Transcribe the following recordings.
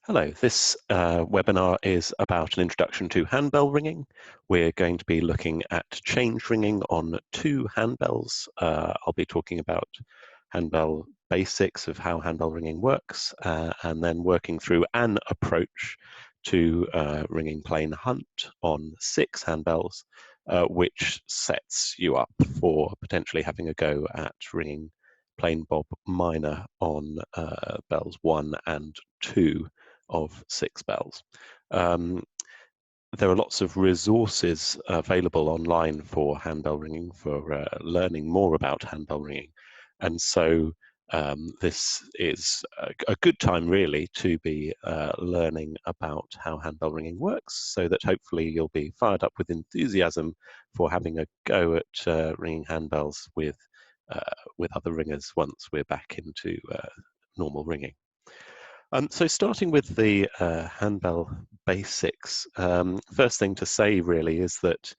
Hello, this webinar is about an introduction to handbell ringing. We're going to be looking at change ringing on two handbells. I'll be talking about handbell basics of how handbell ringing works, and then working through an approach to ringing plain hunt on 6 handbells, which sets you up for potentially having a go at ringing plain bob minor on bells 1 and 2 of 6 bells. There are lots of resources available online for handbell ringing, for learning more about handbell ringing. And so this is a good time really to be learning about how handbell ringing works, so that hopefully you'll be fired up with enthusiasm for having a go at ringing handbells with other ringers once we're back into normal ringing. So starting with the handbell basics, first thing to say really is that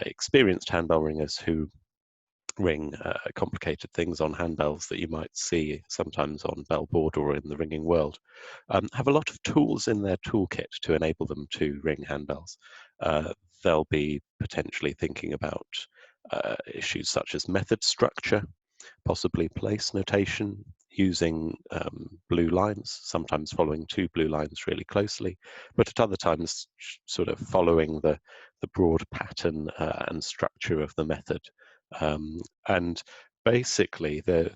experienced handbell ringers who ring complicated things on handbells that you might see sometimes on bellboard or in the ringing world have a lot of tools in their toolkit to enable them to ring handbells. They'll be potentially thinking about issues such as method structure, possibly place notation, using blue lines, sometimes following 2 blue lines really closely, but at other times sort of following the broad pattern and structure of the method. And basically the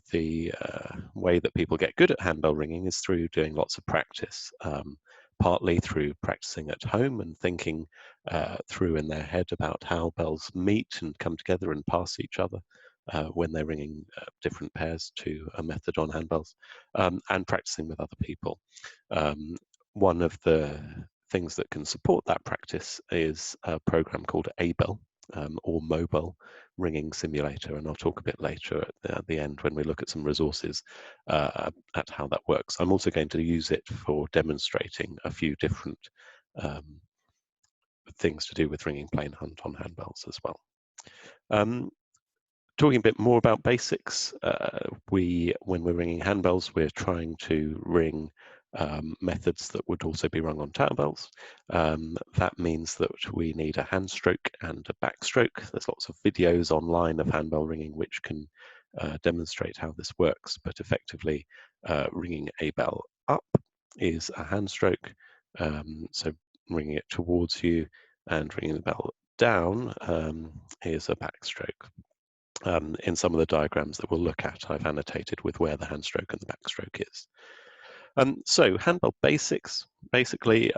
way that people get good at handbell ringing is through doing lots of practice, partly through practicing at home and thinking through in their head about how bells meet and come together and pass each other when they're ringing different pairs to a method on handbells, and practicing with other people. One of the things that can support that practice is a program called ABEL, or Mobile Ringing Simulator, and I'll talk a bit later at the end when we look at some resources at how that works. I'm also going to use it for demonstrating a few different things to do with ringing plain hunt on handbells as well. Talking a bit more about basics, when we're ringing handbells, we're trying to ring methods that would also be rung on cowbells. That means that we need a hand stroke and a backstroke. There's lots of videos online of handbell ringing which can demonstrate how this works, but effectively ringing a bell up is a hand stroke, so ringing it towards you, and ringing the bell down is a backstroke. In some of the diagrams that we'll look at, I've annotated with where the hand stroke and the backstroke is. So handbell basics, basically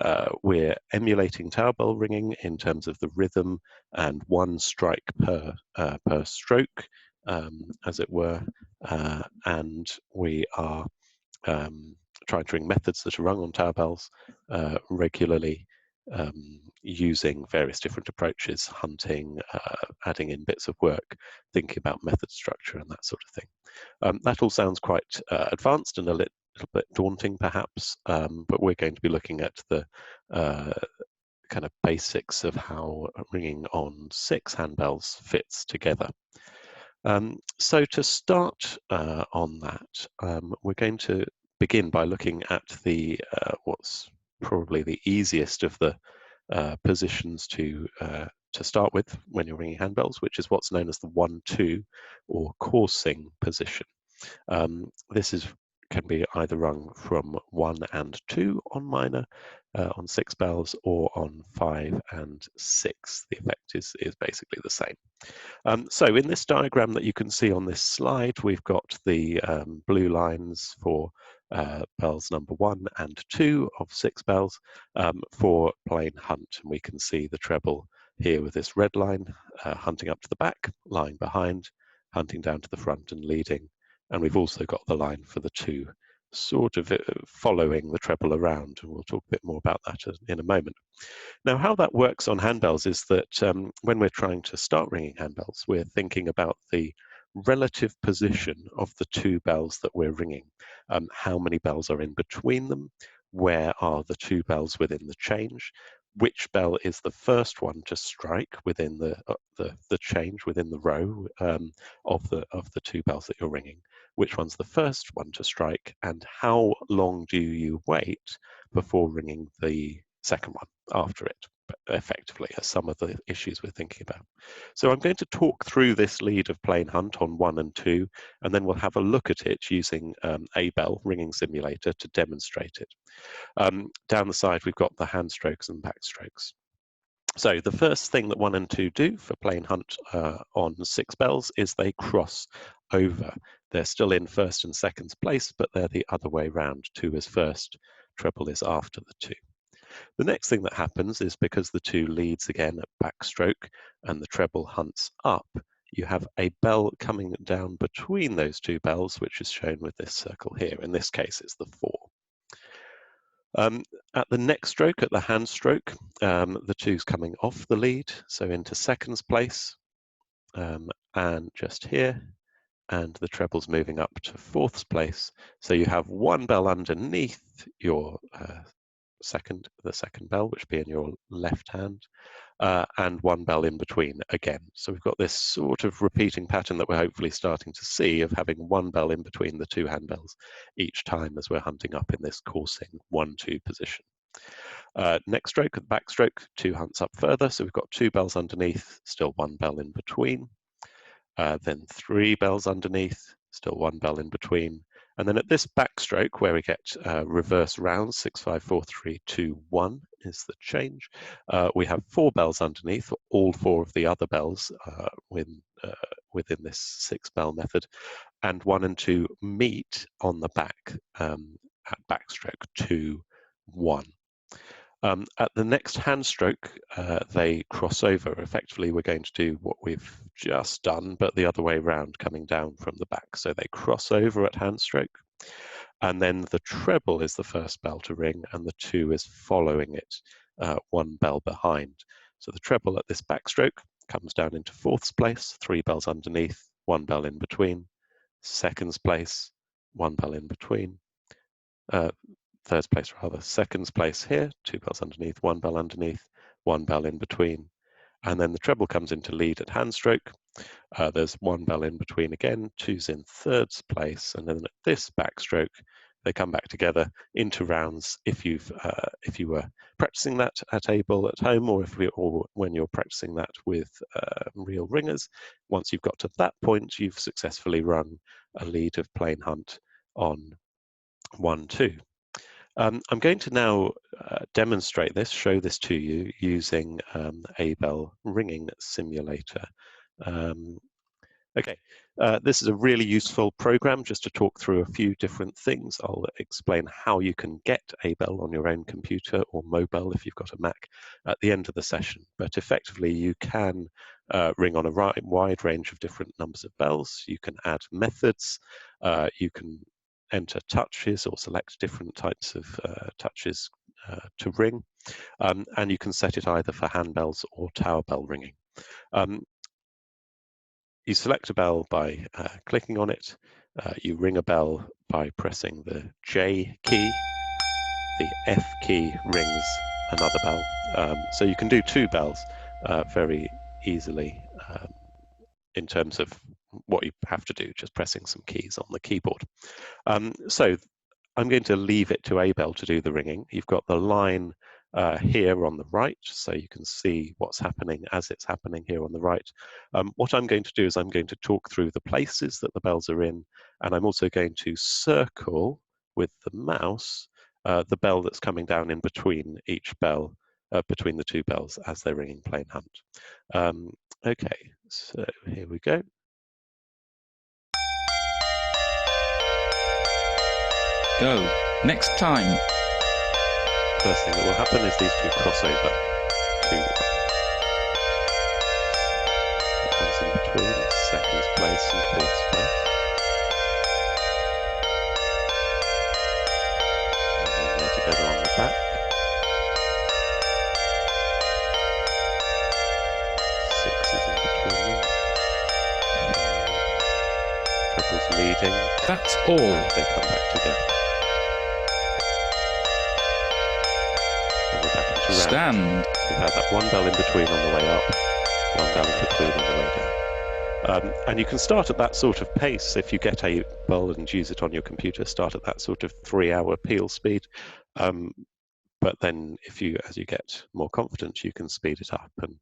we're emulating cowbell ringing in terms of the rhythm and 1 strike per stroke, as it were, and we are trying to ring methods that are rung on cowbells regularly, using various different approaches, hunting, adding in bits of work, thinking about method structure and that sort of thing. That all sounds quite advanced and a little bit daunting perhaps, but we're going to be looking at the kind of basics of how ringing on 6 handbells fits together. So to start on that, we're going to begin by looking at the what's probably the easiest of the positions to start with when you're ringing handbells, which is what's known as the 1-2 or coursing position. This can be either rung from 1 and 2 on minor, on 6 bells, or on 5 and 6. The effect is basically the same. So in this diagram that you can see on this slide, we've got the blue lines for bells number 1 and 2 of 6 bells for plain hunt. And we can see the treble here with this red line hunting up to the back, lying behind, hunting down to the front and leading. And we've also got the line for the 2 sort of following the treble around, and we'll talk a bit more about that in a moment. Now, how that works on handbells is that when we're trying to start ringing handbells, we're thinking about the relative position of the 2 bells that we're ringing. How many bells are in between them? Where are the 2 bells within the change? Which bell is the first one to strike within the change, within the row of the 2 bells that you're ringing? which one's the first one to strike, and how long do you wait before ringing the second one after it, effectively, are some of the issues we're thinking about. So I'm going to talk through this lead of plain hunt on 1 and 2, and then we'll have a look at it using a bell ringing simulator to demonstrate it. Down the side, we've got the hand strokes and backstrokes. So the first thing that 1 and 2 do for plain hunt on 6 bells is they cross over. They're still in first and second place, but they're the other way round. 2 is first, treble is after the 2. The next thing that happens is, because the 2 leads again at backstroke and the treble hunts up, you have a bell coming down between those 2 bells, which is shown with this circle here. In this case, it's the 4. At the next stroke, at the hand stroke, the 2's coming off the lead, so into seconds place, and just here, and the treble's moving up to 4th place. So you have 1 bell underneath your the second bell, which be in your left hand, and 1 bell in between again. So we've got this sort of repeating pattern that we're hopefully starting to see, of having 1 bell in between the 2 handbells each time as we're hunting up in this coursing 1-2 position. Next stroke, at the backstroke, 2 hunts up further, so we've got 2 bells underneath, still 1 bell in between. Then 3 bells underneath, still 1 bell in between. And then at this backstroke, where we get reverse rounds, 6, 5, 4, 3, 2, 1 is the change. We have 4 bells underneath, all 4 of the other bells within this 6 bell method, and 1 and 2 meet on the back at backstroke 2, 1. At the next hand stroke, they cross over. Effectively, we're going to do what we've just done, but the other way around, coming down from the back. So they cross over at hand stroke, and then the treble is the first bell to ring, and the 2 is following it, 1 bell behind. So the treble at this backstroke comes down into 4th place, 3 bells underneath, 1 bell in between. Seconds place, 1 bell in between. Third place rather, seconds place here, 2 bells underneath, 1 bell underneath, 1 bell in between. And then the treble comes into lead at hand stroke. There's 1 bell in between again, 2's in 3rd place, and then at this backstroke, they come back together into rounds. If you were practicing that at able at home, or when you're practicing that with real ringers, once you've got to that point, you've successfully run a lead of plain hunt on 1-2. I'm going to now demonstrate this, show this to you using a bell ringing simulator. Okay, this is a really useful program just to talk through a few different things. I'll explain how you can get a bell on your own computer or mobile if you've got a Mac at the end of the session. But effectively, you can ring on a wide range of different numbers of bells. You can add methods. You can enter touches or select different types of touches to ring, and you can set it either for handbells or tower bell ringing. You select a bell by clicking on it. You ring a bell by pressing the J key. The F key rings another bell. So you can do 2 bells very easily in terms of what you have to do, just pressing some keys on the keyboard. So I'm going to leave it to a bell to do the ringing. You've got the line here on the right, so you can see what's happening as it's happening here on the right. What I'm going to do is I'm going to talk through the places that the bells are in, and I'm also going to circle with the mouse the bell that's coming down in between each bell, between the 2 bells as they're ringing plain hunt. Okay, so here we go. Go. Next time. First thing that will happen is these 2 cross over. 2 ones in between, seconds place and 4th place. And then they're together on the back. 6 is in between them. 5. Treble's leading. That's all. And they come back together. And we're back into round. Stand. So we've had that 1 bell in between on the way up, 1 bell in between on the way And you can start at that sort of pace if you get a bell and use it on your computer, start at that sort of 3-hour peel speed. But then as you get more confident, you can speed it up and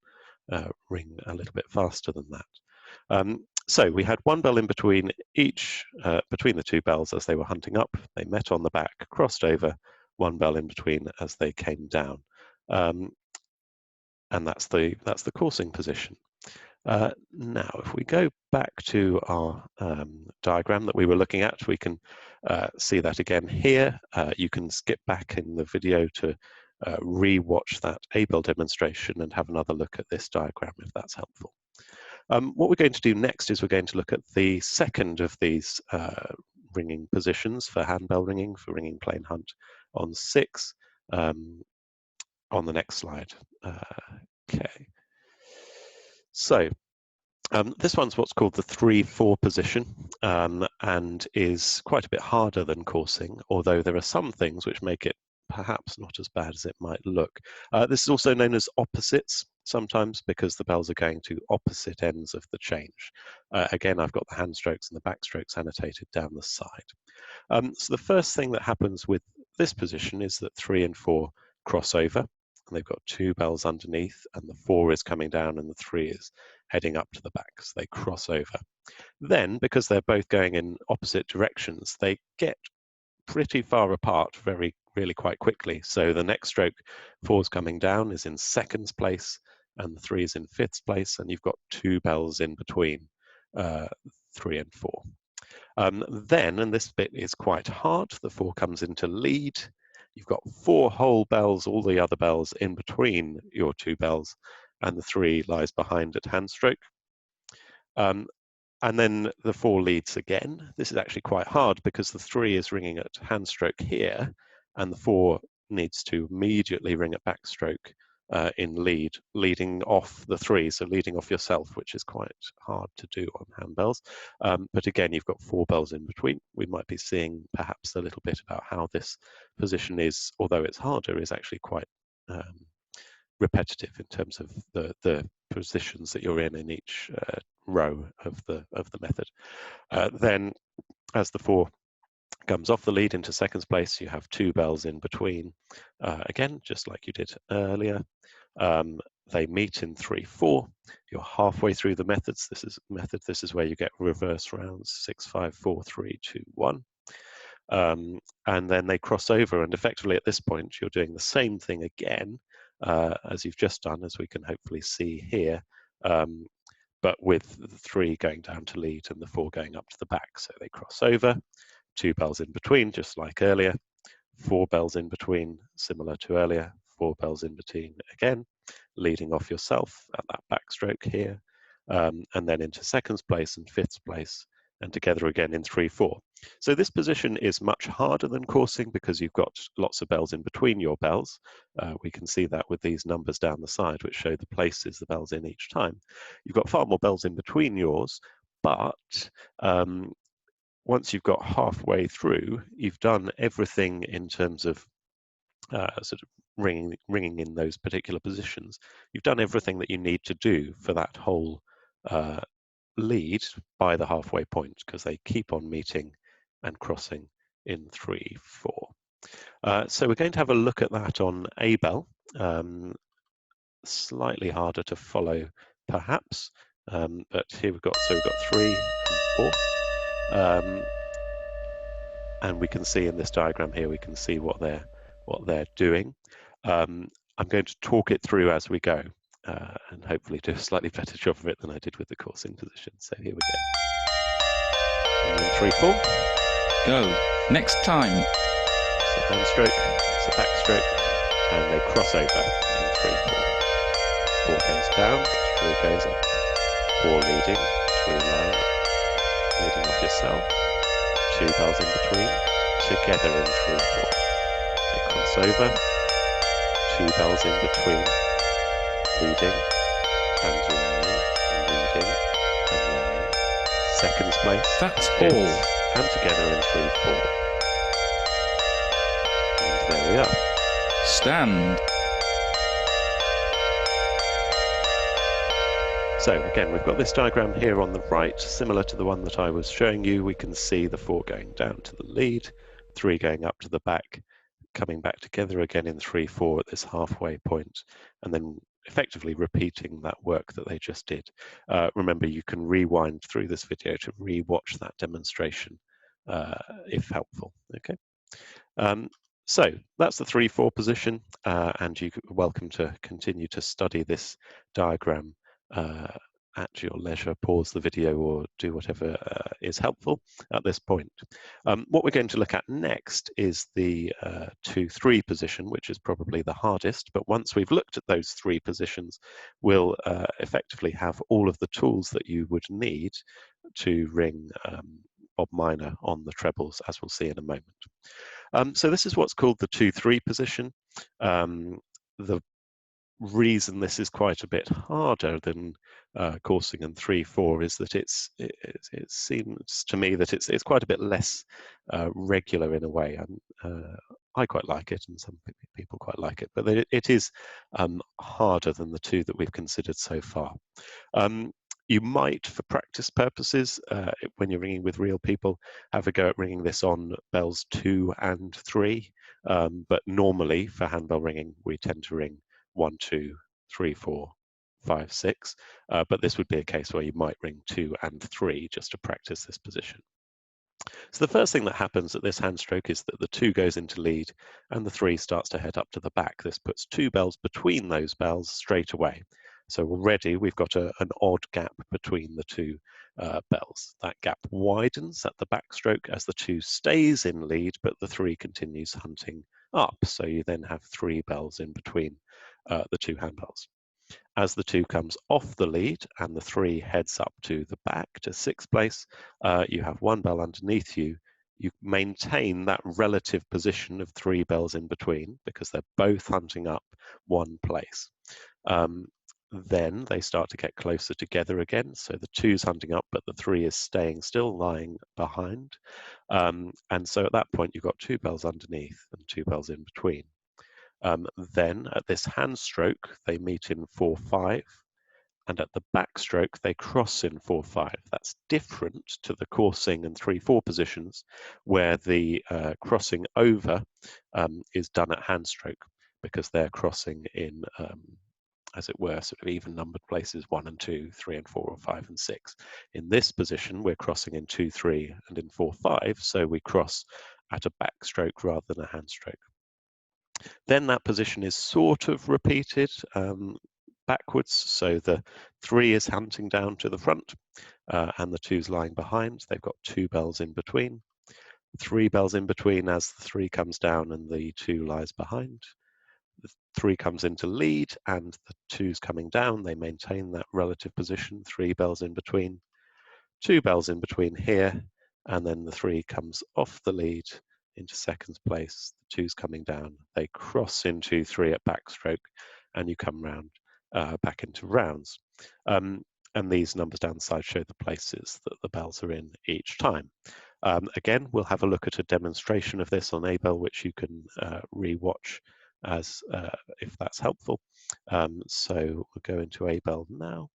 ring a little bit faster than that. So we had one bell in between between the two bells as they were hunting up. They met on the back, crossed over, one bell in between as they came down. And that's the coursing position. Now, if we go back to our diagram that we were looking at, we can see that again here. You can skip back in the video to re-watch that A-bell demonstration and have another look at this diagram if that's helpful. What we're going to do next is we're going to look at the second of these ringing positions for handbell ringing, for ringing plain hunt on 6 on the next slide. Okay. So this one's what's called the 3-4 position and is quite a bit harder than coursing, although there are some things which make it perhaps not as bad as it might look. This is also known as opposites sometimes because the bells are going to opposite ends of the change. Again, I've got the hand strokes and the back strokes annotated down the side. So the first thing that happens with this position is that 3 and 4 cross over, and they've got 2 bells underneath, and the 4 is coming down and the 3 is heading up to the back, so they cross over. Then, because they're both going in opposite directions, they get pretty far apart really quite quickly. So the next stroke, 4's coming down, is in 2nd place, and the 3 is in 5th place, and you've got 2 bells in between 3 and 4. Then, and this bit is quite hard, the 4 comes into lead. You've got 4 whole bells, all the other bells in between your 2 bells, and the 3 lies behind at hand stroke. And then the 4 leads again. This is actually quite hard because the 3 is ringing at hand stroke here, and the 4 needs to immediately ring at backstroke in lead, leading off the 3, so leading off yourself, which is quite hard to do on handbells. But again, you've got 4 bells in between. We might be seeing perhaps a little bit about how this position is, although it's harder, is actually quite repetitive in terms of the positions that you're in each row of the method. Then, as the 4 comes off the lead into 2nd place, you have 2 bells in between. Again, just like you did earlier. They meet in 3-4. You're halfway through the methods. This is where you get reverse rounds, 6, 5, 4, 3, 2, 1. And then they cross over, and effectively at this point you're doing the same thing again as you've just done, as we can hopefully see here, but with the 3 going down to lead and the 4 going up to the back. So they cross over, 2 bells in between, just like earlier, 4 bells in between, similar to earlier, 4 bells in between again, leading off yourself at that backstroke here, and then into 2nd place and 5th place, and together again in 3-4. So this position is much harder than coursing because you've got lots of bells in between your bells. We can see that with these numbers down the side, which show the places the bells in each time. You've got far more bells in between yours, but once you've got halfway through, you've done everything in terms of sort of ringing in those particular positions. You've done everything that you need to do for that whole lead by the halfway point, because they keep on meeting and crossing in 3-4. So we're going to have a look at that on A bell. Slightly harder to follow, perhaps, but here we've got 3 and 4, and we can see in this diagram here, we can see what they're doing. I'm going to talk it through as we go, and hopefully do a slightly better job of it than I did with the coursing position. So here we go. And then 3-4. Go. Next time. It's a hand stroke, it's a back stroke, and they cross over in 3-4. 4 goes down, 3 goes up. 4 leading, 3 line, leading off yourself. 2 bells in between, together in 3-4. They cross over, 2 bells in between, leading and line, leading and line. 2nd place. That's 5th, all. and together in 3-4. And there we are. Stand. So again, we've got this diagram here on the right, similar to the one that I was showing you. We can see the 4 going down to the lead, 3 going up to the back, coming back together again in 3/4 at this halfway point, and then effectively repeating that work that they just did. Remember, you can rewind through this video to re-watch that demonstration if helpful. Okay. So that's the 3/4 position, and you're welcome to continue to study this diagram at your leisure. Pause the video or do whatever is helpful at this point. What we're going to look at next is the 2/3 position, which is probably the hardest, but once we've looked at those 3 positions, we'll effectively have all of the tools that you would need to ring Bob minor on the trebles, as we'll see in a moment. So this is what's called the 2/3 position. The reason this is quite a bit harder than coursing and 3/4 is that it seems to me that it's quite a bit less regular in a way. I quite like it, and some people quite like it, but it is harder than the 2 that we've considered so far. You might, for practice purposes, when you're ringing with real people, have a go at ringing this on bells 2 and 3. But normally, for handbell ringing, we tend to ring 1, 2, 3, 4, 5, 6. But this would be a case where you might ring 2 and 3 just to practice this position. So the first thing that happens at this hand stroke is that the 2 goes into lead and the 3 starts to head up to the back. This puts 2 bells between those bells straight away. So already we've got an odd gap between the 2 bells. That gap widens at the backstroke as the 2 stays in lead, but the 3 continues hunting up. So you then have 3 bells in between the 2 handbells. As the 2 comes off the lead and the 3 heads up to the back to 6th place, you have 1 bell underneath you. You maintain that relative position of 3 bells in between because they're both hunting up 1 place. Then they start to get closer together again. So the 2's hunting up, but the 3 is staying still, lying behind. And so at that point, you've got 2 bells underneath and 2 bells in between. Then at this hand stroke, they meet in 4/5, and at the backstroke, they cross in 4/5. That's different to the coursing and 3/4 positions, where the crossing over is done at hand stroke because they're crossing in, as it were, sort of even numbered places, 1 and 2, 3 and 4, or 5 and 6. In this position, we're crossing in 2, 3, and in 4, 5, so we cross at a backstroke rather than a hand stroke. Then that position is sort of repeated backwards. So the 3 is hunting down to the front and the 2's lying behind. They've got 2 bells in between. 3 bells in between as the 3 comes down and the 2 lies behind. The 3 comes into lead and the 2's coming down. They maintain that relative position. 3 bells in between. 2 bells in between here, and then the 3 comes off the lead into 2nd place. The 2's coming down. They cross into 3 at backstroke, and you come round back into rounds. And these numbers down the side show the places that the bells are in each time. Again, we'll have a look at a demonstration of this on A-bell, which you can re-watch as if that's helpful. So we'll go into A-bell now.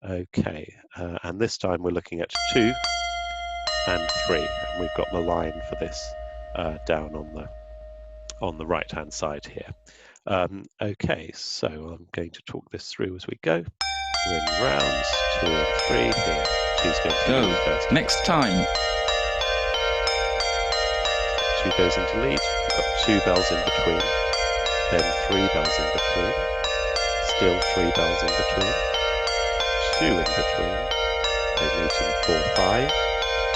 Okay, and this time we're looking at 2 and 3, and we've got the line for this down on the right hand side here. Okay, so I'm going to talk this through as we go. We're in rounds 2 and 3 here. 2's going to Go. lead first. Next time. 2 goes into lead. We've got 2 bells in between, then 3 bells in between, still 3 bells in between, 2 in between. They meet in 4/5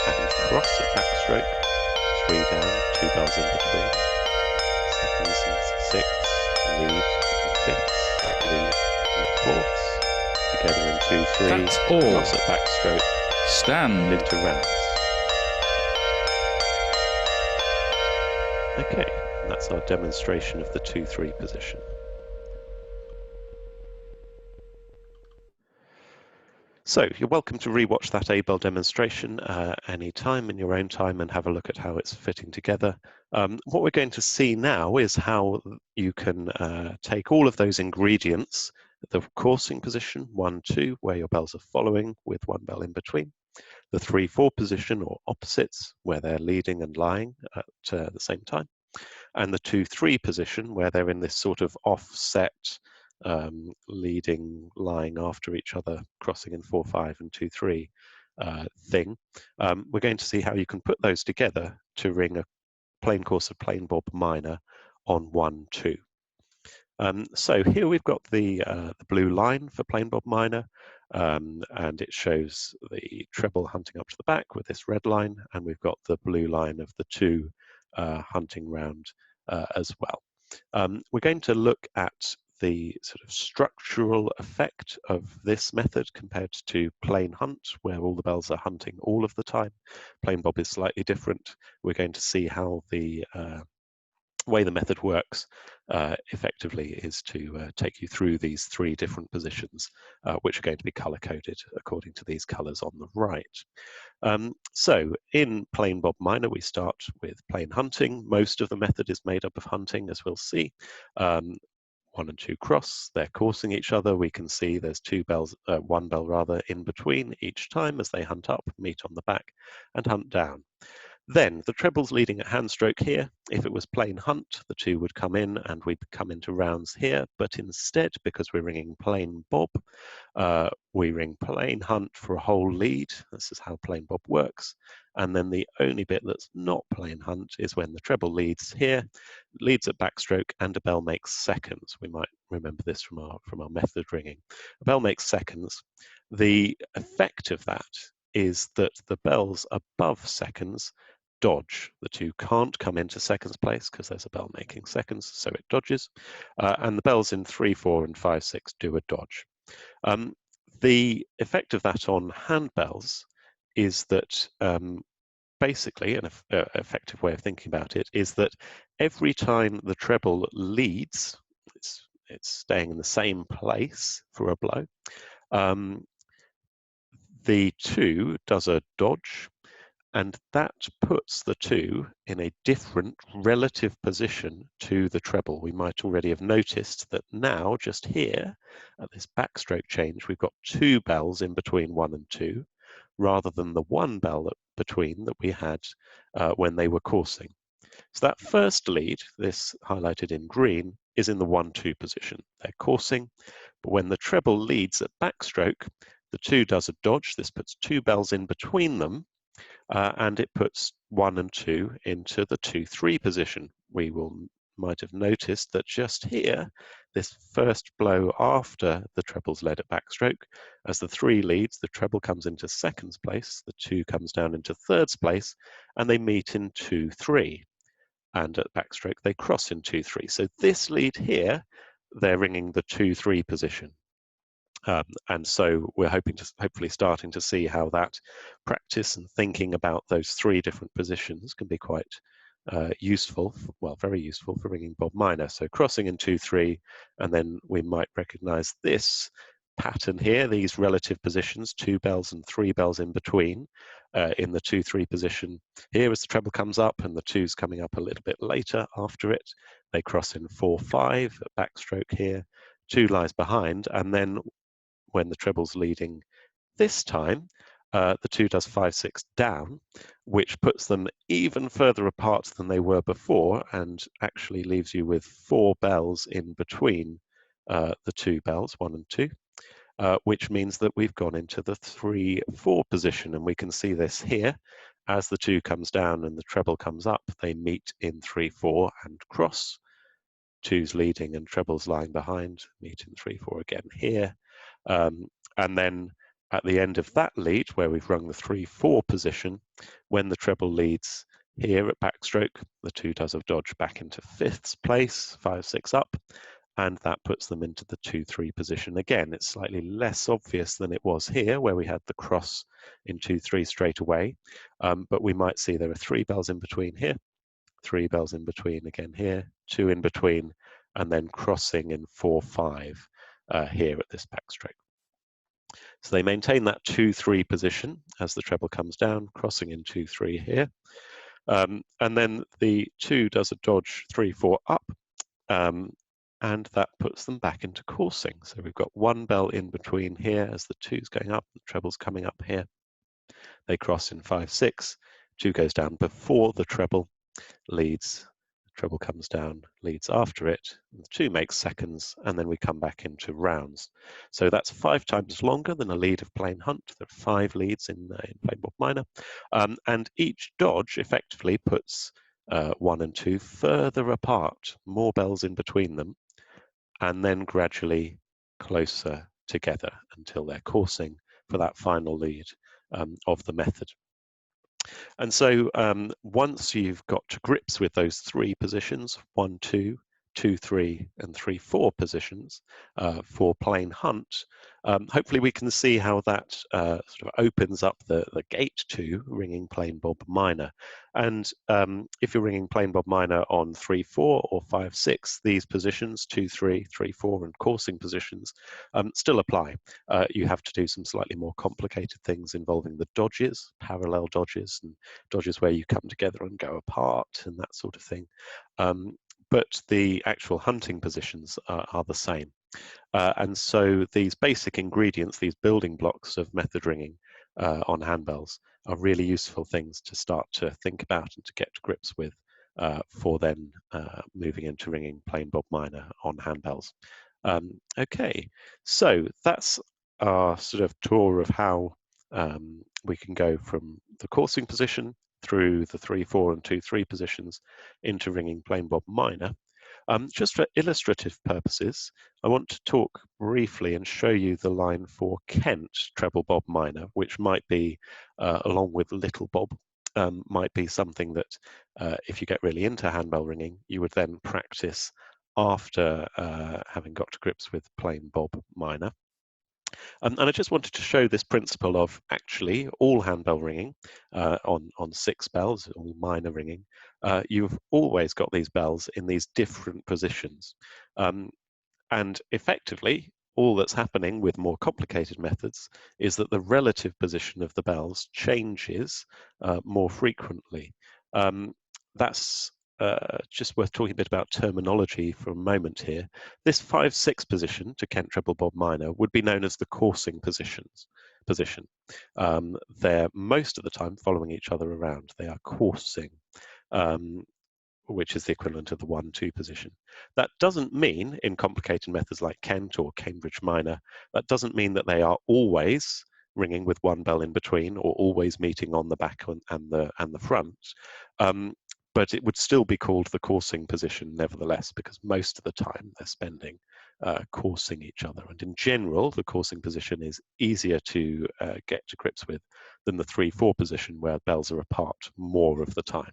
and cross at backstroke. 3 down, 2 bells in between. 2nds and 6ths, lead and 5ths, lead and 4ths. Together in 2, 3. That's all. Cross at backstroke. Stand. Into rounds. Okay, and that's our demonstration of the 2/3 position. So you're welcome to rewatch that A-bell demonstration any time in your own time and have a look at how it's fitting together. What we're going to see now is how you can take all of those ingredients The coursing position, 1, 2, where your bells are following with one bell in between. The 3, 4 position, or opposites, where they're leading and lying at the same time. And the 2, 3 position, where they're in this sort of offset, leading, lying after each other, crossing in 4, 5 and 2, 3 thing. We're going to see how you can put those together to ring a plain course of plain bob minor on 1, 2. So here we've got the blue line for plain bob minor, and it shows the treble hunting up to the back with this red line, and we've got the blue line of the 2 hunting round as well. We're going to look at the sort of structural effect of this method compared to plain hunt, where all the bells are hunting all of the time. Plain bob is slightly different. We're going to see how the way the method works effectively is to take you through these 3 different positions, which are going to be color coded according to these colors on the right. So in plain bob minor, we start with plain hunting. Most of the method is made up of hunting, as we'll see. 1 and 2 cross, they're coursing each other. We can see there's 2 bells, 1 bell rather, in between each time as they hunt up, meet on the back, and hunt down. Then the treble's leading at hand stroke here. If it was plain hunt, the 2 would come in and we'd come into rounds here. But instead, because we're ringing plain bob, we ring plain hunt for a whole lead. This is how plain bob works. And then the only bit that's not plain hunt is when the treble leads here, leads at backstroke, and a bell makes seconds. We might remember this from our method ringing. A bell makes seconds. The effect of that is that the bells above seconds dodge. The 2 can't come into seconds place because there's a bell making seconds, so it dodges. And the bells in 3, 4 and 5, 6 do a dodge. The effect of that on handbells is that basically, an effective way of thinking about it is that every time the treble leads, it's staying in the same place for a blow, the 2 does a dodge, and that puts the 2 in a different relative position to the treble. We might already have noticed that now, just here, at this backstroke change, we've got 2 bells in between 1 and 2, rather than the 1 bell between that we had when they were coursing. So that first lead, this highlighted in green, is in the 1, 2 position. They're coursing, but when the treble leads at backstroke, the 2 does a dodge. This puts 2 bells in between them, and it puts 1 and 2 into the 2, 3 position. We might have noticed that just here, this first blow after the treble's led at backstroke, as the 3 leads, the treble comes into seconds place, the 2 comes down into thirds place, and they meet in 2, 3. And at backstroke, they cross in 2, 3. So this lead here, they're ringing the 2, 3 position. And so we're hopefully starting to see how that practice and thinking about those 3 different positions can be quite useful, well, very useful for ringing bob minor. So crossing in 2, 3, and then we might recognize this pattern here, these relative positions, 2 bells and 3 bells in between in the 2, 3 position here as the treble comes up, and the 2's coming up a little bit later after it. They cross in 4, 5 at backstroke here, 2 lies behind, and then when the treble's leading this time, the 2 does 5, 6 down, which puts them even further apart than they were before, and actually leaves you with 4 bells in between the 2 bells, 1 and 2, which means that we've gone into the 3, 4 position, and we can see this here. As the 2 comes down and the treble comes up, they meet in 3, 4 and cross. 2's leading and treble's lying behind, meet in 3, 4 again here. And then at the end of that lead, where we've rung the 3, 4 position, when the treble leads here at backstroke, the 2 does a dodge back into 5th place, 5, 6 up, and that puts them into the 2, 3 position. Again, it's slightly less obvious than it was here, where we had the cross in 2, 3 straight away, but we might see there are 3 bells in between here, 3 bells in between again here, 2 in between, and then crossing in 4, 5 here at this backstroke. So they maintain that 2, 3 position as the treble comes down, crossing in 2, 3 here. And then the 2 does a dodge 3, 4 up, and that puts them back into coursing. So we've got one bell in between here as the 2's going up, the treble's coming up here. They cross in 5/6, 2 goes down before the treble, leads, the treble comes down, leads after it, the 2 makes seconds, and then we come back into rounds. So that's 5 times longer than a lead of plain hunt. There are 5 leads in plain bob minor, and each dodge effectively puts 1 and 2 further apart, more bells in between them, and then gradually closer together until they're coursing for that final lead of the method. And so once you've got to grips with those 3 positions, 1, 2, 2, 3, and 3, 4 positions for plain hunt, hopefully we can see how that sort of opens up the gate to ringing plain bob minor. And if you're ringing plain bob minor on 3, 4 or 5, 6, these positions, 2, 3, 3, 4, and coursing positions still apply. You have to do some slightly more complicated things involving the dodges, parallel dodges, and dodges where you come together and go apart and that sort of thing. But the actual hunting positions are the same. And so these basic ingredients, these building blocks of method ringing on handbells are really useful things to start to think about and to get to grips with for then moving into ringing plain bob minor on handbells. Okay, so that's our sort of tour of how we can go from the coursing position through the 3, 4, and 2, 3 positions into ringing plain bob minor. Just for illustrative purposes, I want to talk briefly and show you the line for Kent treble bob minor, which might be, along with little bob, might be something that if you get really into handbell ringing, you would then practice after having got to grips with plain bob minor. And I just wanted to show this principle of actually all handbell ringing on 6 bells, all minor ringing, you've always got these bells in these different positions. And effectively, all that's happening with more complicated methods is that the relative position of the bells changes more frequently. That's just worth talking a bit about terminology for a moment here. This 5/6 position to Kent treble bob minor would be known as the coursing position. They're most of the time following each other around. They are coursing. Which is the equivalent of the 1, 2 position. That doesn't mean, in complicated methods like Kent or Cambridge minor, that doesn't mean that they are always ringing with 1 bell in between or always meeting on the back and the front. But it would still be called the coursing position nevertheless, because most of the time they're spending coursing each other. And in general, the coursing position is easier to get to grips with than the 3, 4 position, where bells are apart more of the time.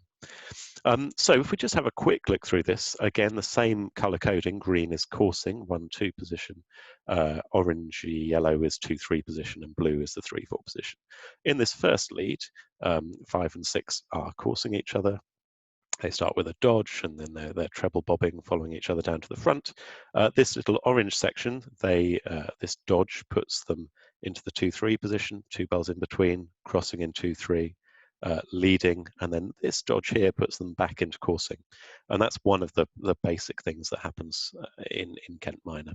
So if we just have a quick look through this, again, the same color coding. Green is coursing, 1, 2 position. Orangey yellow is 2, 3 position, and blue is the 3, 4 position. In this first lead, 5 and 6 are coursing each other. They start with a dodge, and then they're treble bobbing, following each other down to the front. This little orange section, this dodge puts them into the 2, 3 position, 2 bells in between, crossing in 2, 3, leading, and then this dodge here puts them back into coursing. And that's one of the basic things that happens in Kent minor.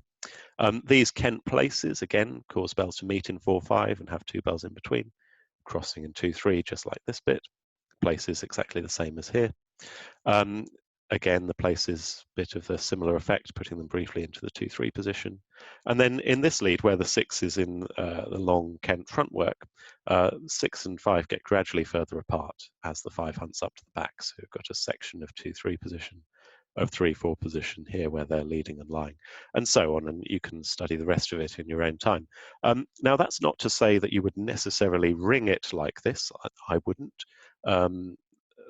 These Kent places, again, cause bells to meet in 4, 5 and have 2 bells in between, crossing in 2, 3, just like this bit. Place is exactly the same as here. Again, the place is a bit of a similar effect, putting them briefly into the 2, 3 position. And then in this lead, where the 6 is in the long Kent front work, 6 and 5 get gradually further apart as the 5 hunts up to the back. So we've got a section of 2, 3 position, of 3, 4 position here where they're leading and lying, and so on. And you can study the rest of it in your own time. Now, that's not to say that you would necessarily ring it like this. I wouldn't.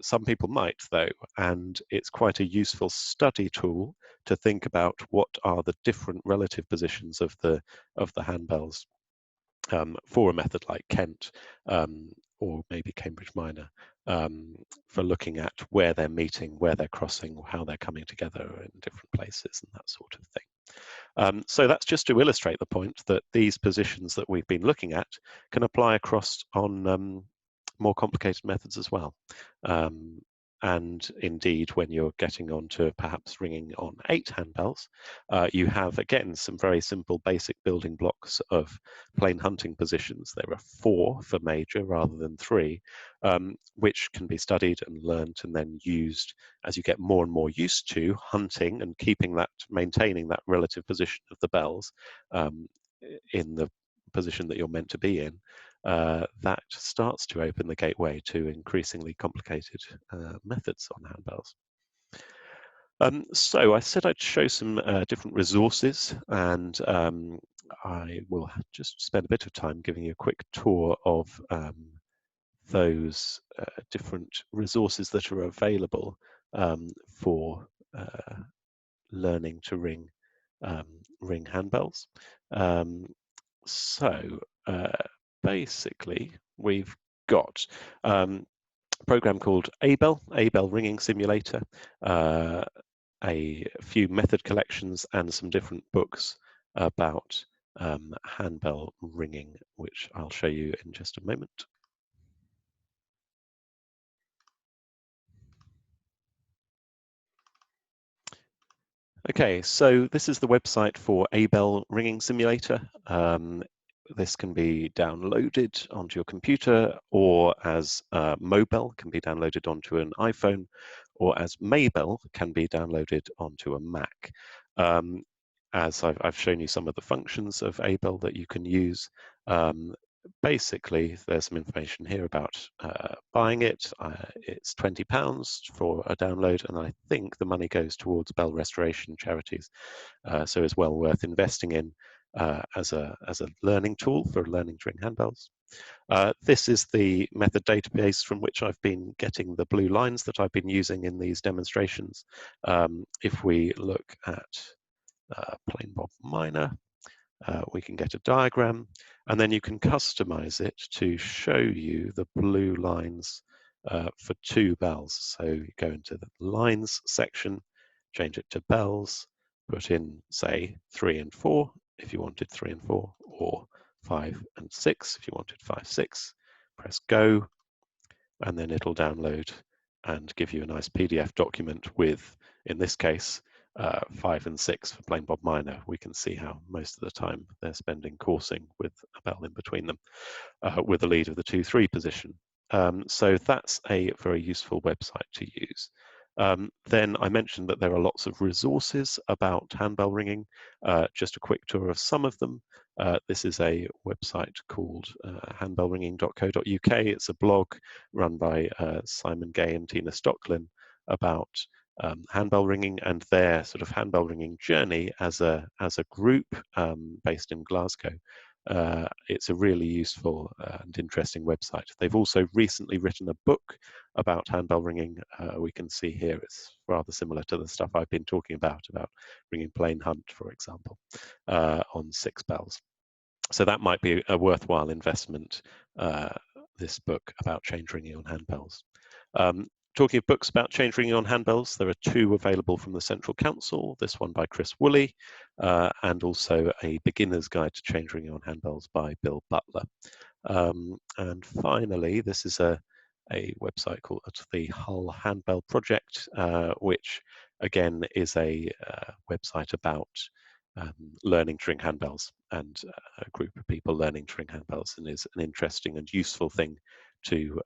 Some people might, though, and it's quite a useful study tool to think about what are the different relative positions of the handbells for a method like Kent or maybe Cambridge minor, for looking at where they're meeting, where they're crossing, or how they're coming together in different places and that sort of thing. So that's just to illustrate the point that these positions that we've been looking at can apply across on more complicated methods as well. and indeed, when you're getting on to perhaps ringing on 8 handbells, you have, again, some very simple basic building blocks of plain hunting positions. There are 4 for major rather than 3, which can be studied and learnt and then used as you get more and more used to hunting and maintaining that relative position of the bells in the position that you're meant to be in. That starts to open the gateway to increasingly complicated methods on handbells. So I said I'd show some different resources, and I will just spend a bit of time giving you a quick tour of those different resources that are available for learning to ring handbells. So basically, we've got a program called Abell Ringing Simulator, a few method collections, and some different books about handbell ringing, which I'll show you in just a moment. Okay, so this is the website for Abell Ringing Simulator. This can be downloaded onto your computer, or as Mobell can be downloaded onto an iPhone, or as Maybell can be downloaded onto a Mac. As I've shown you some of the functions of Abell that you can use. Basically, there's some information here about buying it. It's £20 for a download, and I think the money goes towards bell restoration charities, so it's well worth investing in as a learning tool for learning to ring handbells. This is the method database from which I've been getting the blue lines that I've been using in these demonstrations. If we look at plain bob minor, we can get a diagram, and then you can customize it to show you the blue lines for 2 bells. So you go into the lines section, change it to bells, put in, say, 3 and 4 if you wanted 3 and 4, or 5 and 6 if you wanted 5, 6. Press go, and then it'll download and give you a nice PDF document with, in this case, 5 and 6 for plain bob minor. We can see how most of the time they're spending coursing with a bell in between them, with the lead of the 2-3 position. So that's a very useful website to use. Then I mentioned that there are lots of resources about handbell ringing. Just a quick tour of some of them. This is a website called handbellringing.co.uk. It's a blog run by Simon Gay and Tina Stocklin about handbell ringing and their sort of handbell ringing journey as a group based in Glasgow. It's a really useful and interesting website. They've also recently written a book about handbell ringing. We can see here it's rather similar to the stuff I've been talking about ringing plain hunt, for example, on 6 bells. So that might be a worthwhile investment, this book about change ringing on handbells. Talking of books about change ringing on handbells, there are 2 available from the Central Council, this one by Chris Woolley, and also a beginner's guide to change ringing on handbells by Bill Butler. And finally, this is a website called the Hull Handbell Project, which again is a website about learning to ring handbells, and a group of people learning to ring handbells, and is an interesting and useful thing to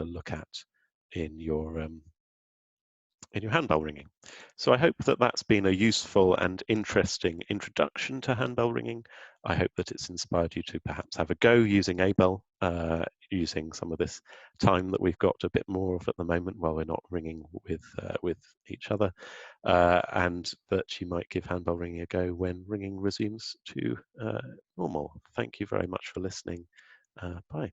look at in your handbell ringing. So I hope that that's been a useful and interesting introduction to handbell ringing. I hope that it's inspired you to perhaps have a go using Abell, using some of this time that we've got a bit more of at the moment while we're not ringing with each other, and that you might give handbell ringing a go when ringing resumes to normal. Thank you very much for listening. Bye.